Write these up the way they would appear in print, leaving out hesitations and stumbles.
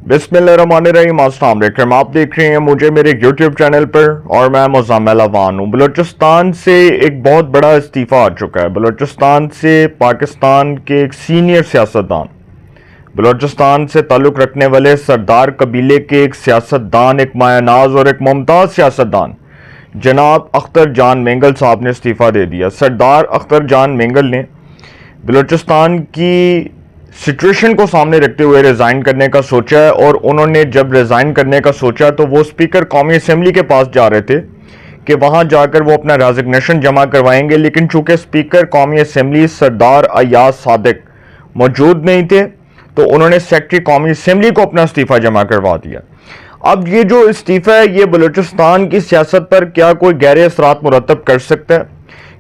बिस्मिल्लाहिर्रहमानिर्रहीम। अस्सलाम वालेकुम। आप देख रहे हैं मुझे मेरे YouTube चैनल पर और मैं मुज़म्मिल अवान हूँ। बलूचिस्तान से एक बहुत बड़ा इस्तीफ़ा आ चुका है। बलूचिस्तान से पाकिस्तान के एक सीनियर सियासतदान, बलूचिस्तान से ताल्लुक़ रखने वाले सरदार कबीले के एक सियासतदान, एक मायनाज और एक मुमताज़ सियासतदान जनाब अख्तर जान मेंगल साहब ने इस्तीफ़ा दे दिया। सरदार अख्तर जान मेंगल ने बलूचिस्तान की सिचुएशन को सामने रखते हुए रिज़ाइन करने का सोचा है, और उन्होंने जब रिज़ाइन करने का सोचा तो वो स्पीकर कौमी असम्बली के पास जा रहे थे कि वहाँ जाकर वो अपना रेजिग्नेशन जमा करवाएंगे, लेकिन चूंकि स्पीकर कौमी असम्बली सरदार अयाज सादिक मौजूद नहीं थे तो उन्होंने सेक्रेटरी कौमी असम्बली को अपना इस्तीफ़ा जमा करवा दिया। अब ये जो इस्तीफ़ा है ये बलूचिस्तान की सियासत पर क्या कोई गहरे असरात मुरतब कर सकता है?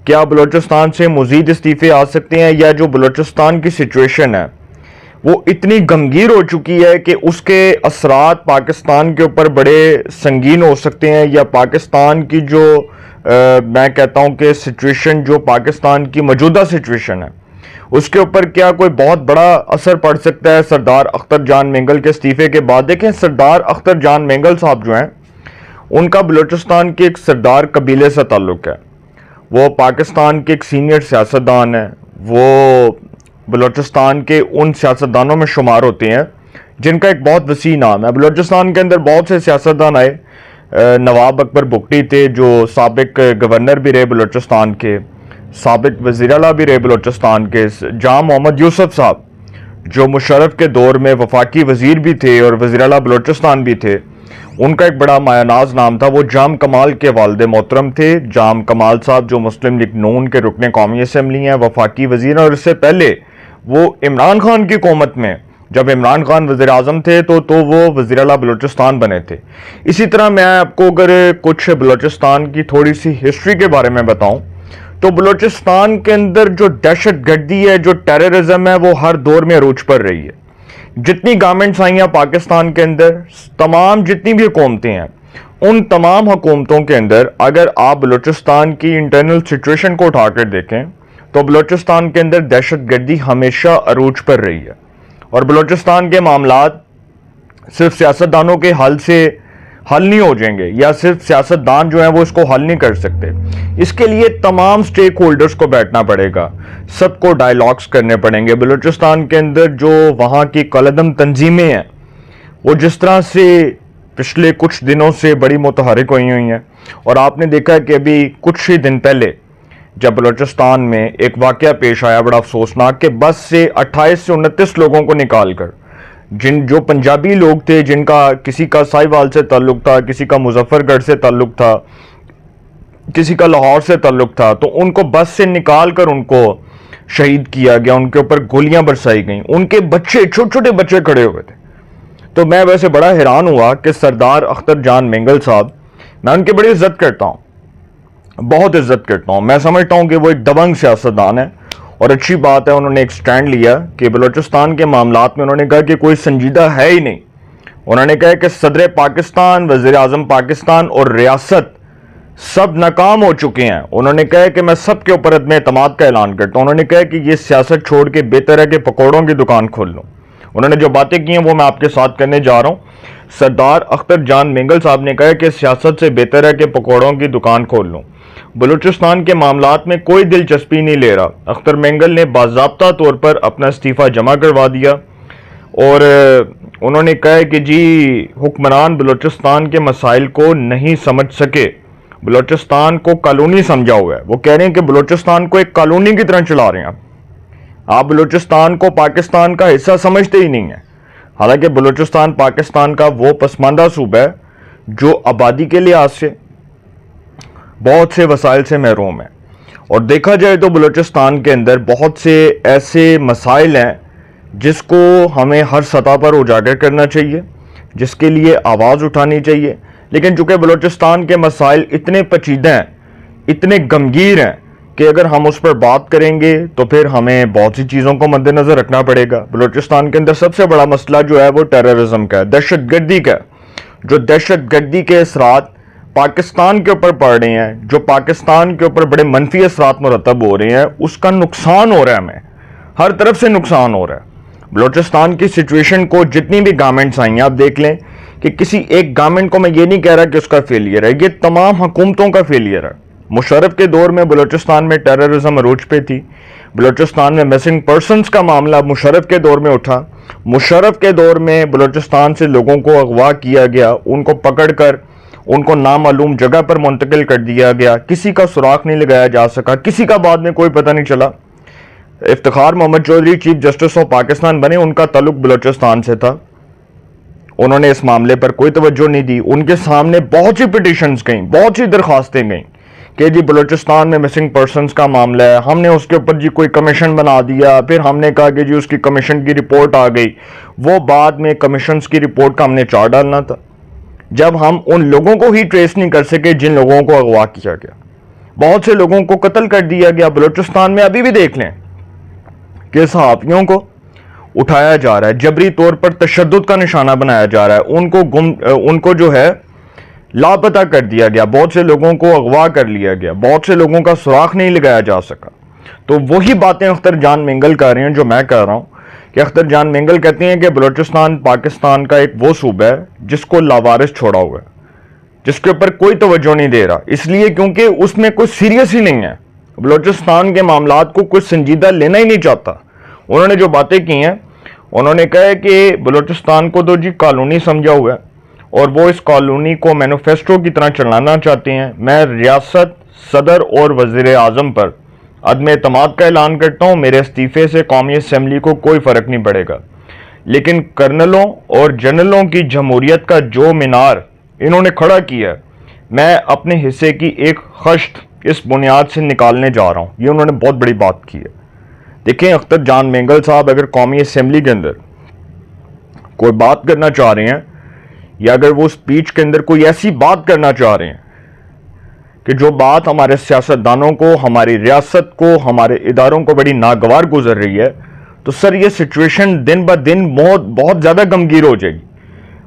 क्या बलूचिस्तान से मज़ीद इस्तीफ़े आ सकते हैं, या जो बलूचिस्तान की सिचुएशन है वो इतनी गमगीर हो चुकी है कि उसके असरात पाकिस्तान के ऊपर बड़े संगीन हो सकते हैं, या पाकिस्तान की जो मैं कहता हूं कि सिचुएशन, जो पाकिस्तान की मौजूदा सिचुएशन है उसके ऊपर क्या कोई बहुत बड़ा असर पड़ सकता है सरदार अख्तर जान मेंगल के इस्तीफे के बाद? देखें, सरदार अख्तर जान मेंगल साहब जो हैं उनका बलूचिस्तान के एक सरदार कबीले से ताल्लुक़ है। वो पाकिस्तान के एक सीनियर सियासतदान है। वो बलूचिस्तान के उन सियासतदानों में शुमार होते हैं जिनका एक बहुत वसी नाम है। बलूचिस्तान के अंदर बहुत से सियासतदान आए। नवाब अकबर बुगटी थे जो साबिक गवर्नर भी रहे बलूचिस्तान के, साबिक वज़ीर आला भी रहे बलूचिस्तान के। जाम मोहम्मद यूसुफ साहब जो मुशर्रफ के दौर में वफाकी वज़ीर भी थे और वज़ीर आला बलूचिस्तान भी थे, उनका एक बड़ा मायनाज नाम था। वो जाम कमाल के वालिद मोहतरम थे। जाम कमाल साहब जो मुस्लिम लीग नून के रुकने कौमी असम्बली हैं, वफाकी वज़ीर, और इससे पहले वो इमरान खान की हुकूमत में, जब इमरान खान वज़ीर आज़म थे तो वो वज़ीर आला बलूचिस्तान बने थे। इसी तरह मैं आपको अगर कुछ बलूचिस्तान की थोड़ी सी हिस्ट्री के बारे में बताऊं तो बलूचिस्तान के अंदर जो दहशत गर्दी है, जो टेररिज्म है, वो हर दौर में अरूज पर रही है। जितनी गवर्नमेंट्स आई हैं पाकिस्तान के अंदर, तमाम जितनी भी हुकूमतें हैं, उन तमाम हुकूमतों के अंदर अगर आप बलूचिस्तान की इंटरनल सिचुएशन को उठाकर देखें तो बलूचिस्तान के अंदर दहशत गर्दी हमेशा अरूज पर रही है। और बलूचिस्तान के मामलात सिर्फ सियासतदानों के हल से हल नहीं हो जाएंगे, या सिर्फ सियासतदान जो हैं वो इसको हल नहीं कर सकते। इसके लिए तमाम स्टेक होल्डर्स को बैठना पड़ेगा, सबको डायलॉग्स करने पड़ेंगे। बलूचिस्तान के अंदर जो वहाँ की कलदम तंजीमें हैं वो जिस तरह से पिछले कुछ दिनों से बड़ी मुतहरिक हुई हैं, और आपने देखा है कि अभी कुछ ही दिन पहले जब बलूचिस्तान में एक वाकया पेश आया बड़ा अफसोसनाक, कि बस से 28 से 29 लोगों को निकाल कर, जो पंजाबी लोग थे, जिनका किसी का साहिवाल से ताल्लुक था, किसी का मुजफ्फरगढ़ से ताल्लुक था, किसी का लाहौर से ताल्लुक था, तो उनको बस से निकाल कर उनको शहीद किया गया, उनके ऊपर गोलियां बरसाई गई, उनके बच्चे, छोटे छोटे बच्चे खड़े हुए थे। तो मैं वैसे बड़ा हैरान हुआ कि सरदार अख्तर जान मेंगल साहब, मैं उनकी बड़ी इज्जत करता हूँ, बहुत इज्जत करता हूँ। मैं समझता हूँ कि वो एक दबंग सियासतदान है, और अच्छी बात है उन्होंने एक स्टैंड लिया कि बलूचिस्तान के मामलात में उन्होंने कहा कि कोई संजीदा है ही नहीं। उन्होंने कहा कि सदर पाकिस्तान, वज़ीर आज़म पाकिस्तान और रियासत सब नाकाम हो चुके हैं। उन्होंने कहा कि मैं सब के ऊपर अदम एतमाद का ऐलान करता हूँ। उन्होंने कहा कि ये सियासत छोड़ के बेहतर है कि पकौड़ों की दुकान खोल लूँ। उन्होंने जो बातें की हैं वो मैं आपके साथ करने जा रहा हूँ। सरदार अख्तर जान मेंगल साहब ने कहा कि सियासत से बेहतर है कि पकौड़ों की दुकान खोल लूँ, बलूचिस्तान के मामलात में कोई दिलचस्पी नहीं ले रहा। अख्तर मेंगल ने बाज़ाब्ता तौर पर अपना इस्तीफ़ा जमा करवा दिया, और उन्होंने कहा कि जी हुक्मरान बलूचिस्तान के मसाइल को नहीं समझ सके, बलूचिस्तान को कॉलोनी समझा हुआ है। वो कह रहे हैं कि बलूचिस्तान को एक कॉलोनी की तरह चला रहे हैं आप बलूचिस्तान को पाकिस्तान का हिस्सा समझते ही नहीं है। हालांकि बलूचिस्तान पाकिस्तान का वो पसमानदा सूबा है जो आबादी के लिहाज से बहुत से वसाइल से महरूम है, और देखा जाए तो बलूचिस्तान के अंदर बहुत से ऐसे मसाइल हैं जिसको हमें हर सतह पर उजागर करना चाहिए, जिसके लिए आवाज़ उठानी चाहिए। लेकिन चूँकि बलूचिस्तान के मसाइल इतने पेचीदा हैं, इतने गमगीर हैं कि अगर हम उस पर बात करेंगे तो फिर हमें बहुत सी चीज़ों को मद्देनज़र रखना पड़ेगा। बलूचिस्तान के अंदर सबसे बड़ा मसला जो है वो टेररिज्म का है, दहशत गर्दी का। जो दहशत गर्दी के असरात पाकिस्तान के ऊपर पड़ रहे हैं, जो पाकिस्तान के ऊपर बड़े मनफी असरात मुरतब हो रहे हैं, उसका नुकसान हो रहा है, हमें हर तरफ से नुकसान हो रहा है। بلوچستان کی سچویشن کو جتنی بھی گورنمنٹس آئی ہیں آپ دیکھ لیں کہ کسی ایک گورنمنٹ کو میں یہ نہیں کہہ رہا کہ اس کا فیلئر ہے، یہ تمام حکومتوں کا فیلئر ہے۔ مشرف کے دور میں بلوچستان میں ٹیررزم عروج پہ تھی، بلوچستان میں مسنگ پرسنز کا معاملہ مشرف کے دور میں اٹھا، مشرف کے دور میں بلوچستان سے لوگوں کو اغوا کیا گیا، ان کو پکڑ کر ان کو نامعلوم جگہ پر منتقل کر دیا گیا، کسی کا سراغ نہیں لگایا جا سکا، کسی کا بعد میں کوئی پتہ نہیں چلا۔ Iftikhar Muhammad Chaudhry chief justice of Pakistan بنے، ان کا تعلق بلوچستان سے تھا، انہوں نے اس معاملے پر کوئی توجہ نہیں دی۔ ان کے سامنے بہت سی پٹیشنز گئیں، بہت سی درخواستیں گئیں کہ جی بلوچستان میں مسنگ پرسنز کا معاملہ ہے، ہم نے اس کے اوپر جی کوئی کمیشن بنا دیا، پھر ہم نے کہا کہ جی اس کی کمیشن کی رپورٹ آ گئی، وہ بعد میں کمیشنز کی رپورٹ کا ہم نے چارٹ ڈالنا تھا، جب ہم ان لوگوں کو ہی ٹریس نہیں کر سکے جن لوگوں کو اغوا کیا گیا، بہت سے لوگوں کو قتل کر دیا گیا۔ بلوچستان میں ابھی بھی دیکھ لیں کہ صحافیوں کو اٹھایا جا رہا ہے، جبری طور پر تشدد کا نشانہ بنایا جا رہا ہے، ان کو جو ہے لاپتہ کر دیا گیا، بہت سے لوگوں کو اغوا کر لیا گیا، بہت سے لوگوں کا سراغ نہیں لگایا جا سکا۔ تو وہی باتیں اختر جان مینگل کر رہے ہیں جو میں کہہ رہا ہوں کہ اختر جان مینگل کہتے ہیں کہ بلوچستان پاکستان کا ایک وہ صوبہ ہے جس کو لاوارث چھوڑا ہوا ہے، جس کے اوپر کوئی توجہ نہیں دے رہا، اس لیے کیونکہ اس میں کوئی سیریس ہی نہیں ہے، بلوچستان کے معاملات کو کوئی سنجیدہ لینا ہی نہیں چاہتا۔ انہوں نے جو باتیں کی ہیں، انہوں نے کہا ہے کہ بلوچستان کو تو جی کالونی سمجھا ہوا ہے اور وہ اس کالونی کو مینیفیسٹو کی طرح چلانا چاہتے ہیں۔ میں ریاست، صدر اور وزیر اعظم پر عدم اعتماد کا اعلان کرتا ہوں، میرے استعفے سے قومی اسمبلی کو کوئی فرق نہیں پڑے گا، لیکن کرنلوں اور جنرلوں کی جمہوریت کا جو مینار انہوں نے کھڑا کیا ہے، میں اپنے حصے کی ایک خشت اس بنیاد سے نکالنے جا رہا ہوں۔ یہ انہوں نے بہت بڑی بات کی ہے۔ دیکھیں اختر جان مینگل صاحب اگر قومی اسمبلی کے اندر کوئی بات کرنا چاہ رہے ہیں، یا اگر وہ سپیچ کے اندر کوئی ایسی بات کرنا چاہ رہے ہیں کہ جو بات ہمارے سیاستدانوں کو، ہماری ریاست کو، ہمارے اداروں کو بڑی ناگوار گزر رہی ہے، تو سر یہ سچویشن دن بہ دن بہت زیادہ غمگین ہو جائے گی۔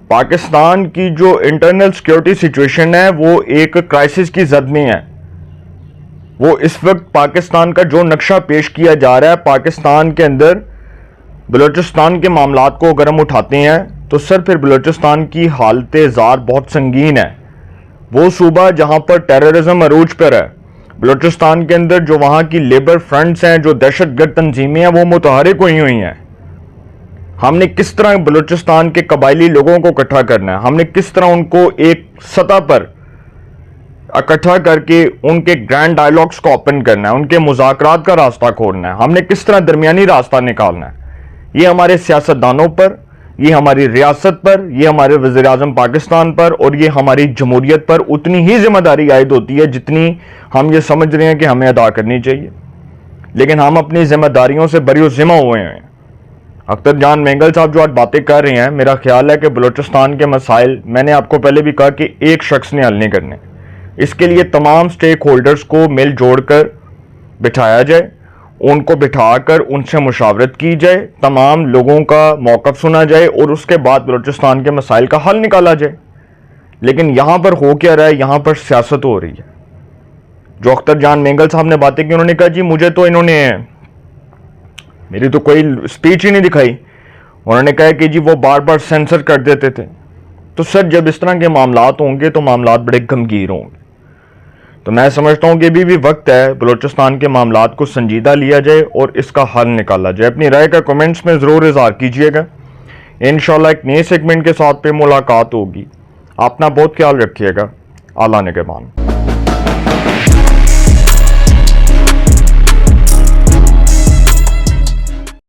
پاکستان کی جو انٹرنل سیکیورٹی سچویشن ہے وہ ایک کرائسس کی زد میں ہے۔ وہ اس وقت پاکستان کا جو نقشہ پیش کیا جا رہا ہے، پاکستان کے اندر بلوچستان کے معاملات کو اگر ہم اٹھاتے ہیں تو سر پھر بلوچستان کی حالت زار بہت سنگین ہے۔ وہ صوبہ جہاں پر ٹیررزم عروج پر ہے، بلوچستان کے اندر جو وہاں کی لیبر فرنٹس ہیں، جو دہشت گرد تنظیمیں ہیں، وہ متحرک ہوئی ہیں۔ ہم نے کس طرح بلوچستان کے قبائلی لوگوں کو اکٹھا کرنا ہے، ہم نے کس طرح ان کو ایک سطح پر اکٹھا کر کے ان کے گرینڈ ڈائیلاگز کو اوپن کرنا ہے، ان کے مذاکرات کا راستہ کھولنا ہے، ہم نے کس طرح درمیانی راستہ نکالنا ہے۔ یہ ہمارے سیاستدانوں پر، یہ ہماری ریاست پر، یہ ہمارے وزیر اعظم پاکستان پر اور یہ ہماری جمہوریت پر اتنی ہی ذمہ داری عائد ہوتی ہے جتنی ہم یہ سمجھ رہے ہیں کہ ہمیں ادا کرنی چاہیے، لیکن ہم اپنی ذمہ داریوں سے بری ذمہ ہوئے ہیں۔ اختر جان مینگل صاحب جو آج باتیں کر رہے ہیں، میرا خیال ہے کہ بلوچستان کے مسائل میں نے آپ کو پہلے بھی کہا کہ ایک شخص نے حل نہیں کرنے، اس کے لیے تمام سٹیک ہولڈرز کو مل جوڑ کر بٹھایا جائے، ان کو بٹھا کر ان سے مشاورت کی جائے، تمام لوگوں کا موقف سنا جائے اور اس کے بعد بلوچستان کے مسائل کا حل نکالا جائے۔ لیکن یہاں پر ہو کیا رہا ہے، یہاں پر سیاست ہو رہی ہے۔ جو اختر جان مینگل صاحب نے باتیں کی، انہوں نے کہا جی مجھے تو انہوں نے میری تو کوئی سپیچ ہی نہیں دکھائی، انہوں نے کہا کہ جی وہ بار بار سینسر کر دیتے تھے۔ تو سر جب اس طرح کے معاملات ہوں گے تو معاملات بڑے غمگین ہوں گے۔ تو میں سمجھتا ہوں کہ ابھی بھی وقت ہے بلوچستان کے معاملات کو سنجیدہ لیا جائے اور اس کا حل نکالا جائے۔ اپنی رائے کا کمنٹس میں ضرور اظہار کیجیے گا۔ انشاءاللہ ایک نئے سیگمنٹ کے ساتھ پہ ملاقات ہوگی۔ اپنا بہت خیال رکھیے گا۔ اعلیٰ نگہبان۔